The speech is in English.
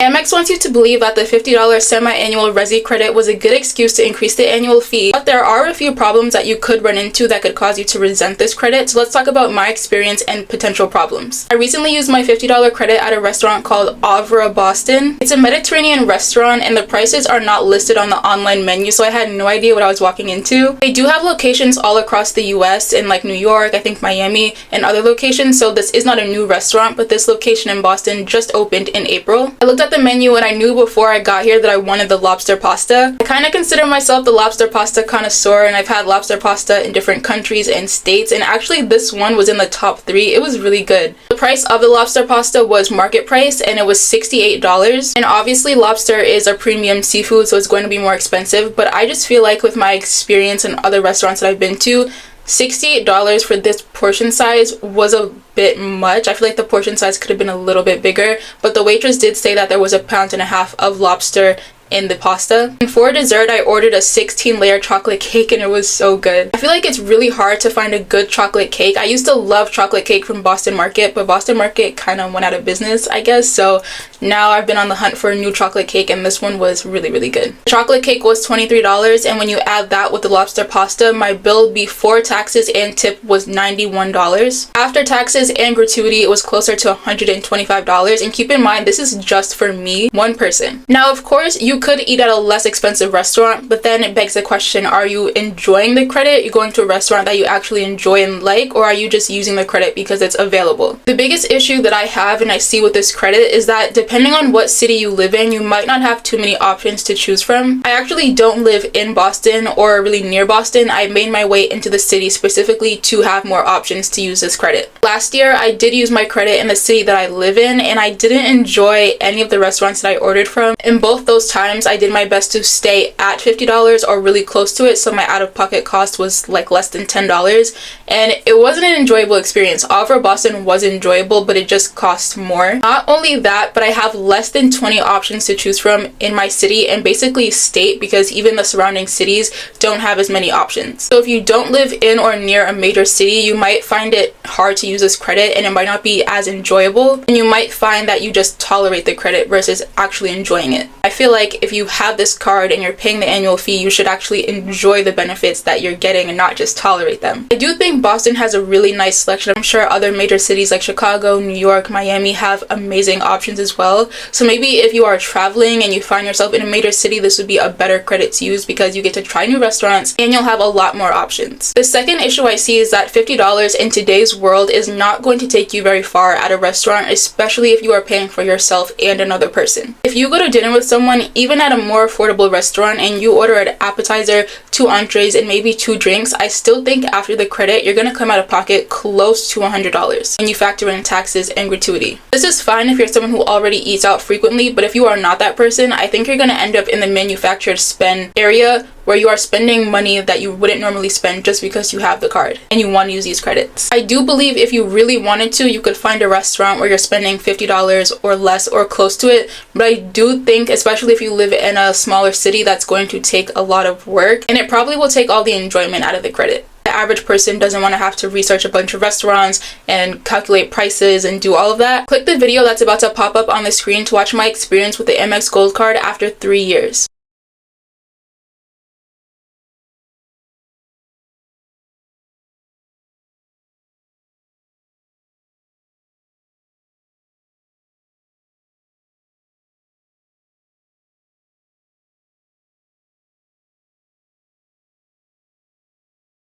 Amex wants you to believe that the $50 semi-annual Resy credit was a good excuse to increase the annual fee, but there are a few problems that you could run into that could cause you to resent this credit, so let's talk about my experience and potential problems. I recently used my $50 credit at a restaurant called Avra Boston. It's a Mediterranean restaurant and the prices are not listed on the online menu, so I had no idea what I was walking into. They do have locations all across the US in like New York, I think Miami, and other locations, so this is not a new restaurant, but this location in Boston just opened in April. I looked at the menu and I knew before I got here that I wanted the lobster pasta. I kind of consider myself the lobster pasta connoisseur, and I've had lobster pasta in different countries and states, and actually this one was in the top 3. It was really good. The price of the lobster pasta was market price and it was $68, and obviously lobster is a premium seafood, so it's going to be more expensive, but I just feel like with my experience in other restaurants that I've been to, $68 for this portion size was a bit much. I feel like the portion size could have been a little bit bigger, but the waitress did say that there was 1.5 pounds of lobster in the pasta. And for dessert, I ordered a 16-layer chocolate cake and it was so good. I feel like it's really hard to find a good chocolate cake. I used to love chocolate cake from Boston Market, but Boston Market kind of went out of business, I guess, so now I've been on the hunt for a new chocolate cake and this one was really, really good. The chocolate cake was $23, and when you add that with the lobster pasta, my bill before taxes and tip was $91. After taxes and gratuity, it was closer to $125, and keep in mind, this is just for me, one person. Now, of course, you could eat at a less expensive restaurant, but then it begs the question, are you enjoying the credit? You're going to a restaurant that you actually enjoy and like, or are you just using the credit because it's available? The biggest issue that I have and I see with this credit is that depending on what city you live in, you might not have too many options to choose from. I actually don't live in Boston or really near Boston. I made my way into the city specifically to have more options to use this credit. Last year, I did use my credit in the city that I live in, and I didn't enjoy any of the restaurants that I ordered from. In both those times, I did my best to stay at $50 or really close to it, so my out-of-pocket cost was like less than $10, and it wasn't an enjoyable experience. Avra Boston was enjoyable, but it just cost more. Not only that, but I have less than 20 options to choose from in my city and basically state, because even the surrounding cities don't have as many options. So if you don't live in or near a major city, you might find it hard to use this credit and it might not be as enjoyable, and you might find that you just tolerate the credit versus actually enjoying it. I feel like if you have this card and you're paying the annual fee, you should actually enjoy the benefits that you're getting and not just tolerate them. I do think Boston has a really nice selection. I'm sure other major cities like Chicago, New York, Miami have amazing options as well. So maybe if you are traveling and you find yourself in a major city, this would be a better credit to use because you get to try new restaurants and you'll have a lot more options. The second issue I see is that $50 in today's world is not going to take you very far at a restaurant, especially if you are paying for yourself and another person. If you go to dinner with someone, even at a more affordable restaurant, and you order an appetizer, 2 entrees, and maybe 2 drinks, I still think after the credit, you're gonna come out of pocket close to $100 when you factor in taxes and gratuity. This is fine if you're someone who already eats out frequently, but if you are not that person, I think you're gonna end up in the manufactured spend area where you are spending money that you wouldn't normally spend just because you have the card and you want to use these credits. I do believe if you really wanted to, you could find a restaurant where you're spending $50 or less or close to it, but I do think, especially if you live in a smaller city, that's going to take a lot of work, and it probably will take all the enjoyment out of the credit. The average person doesn't want to have to research a bunch of restaurants and calculate prices and do all of that. Click the video that's about to pop up on the screen to watch my experience with the Amex Gold card after 3 years.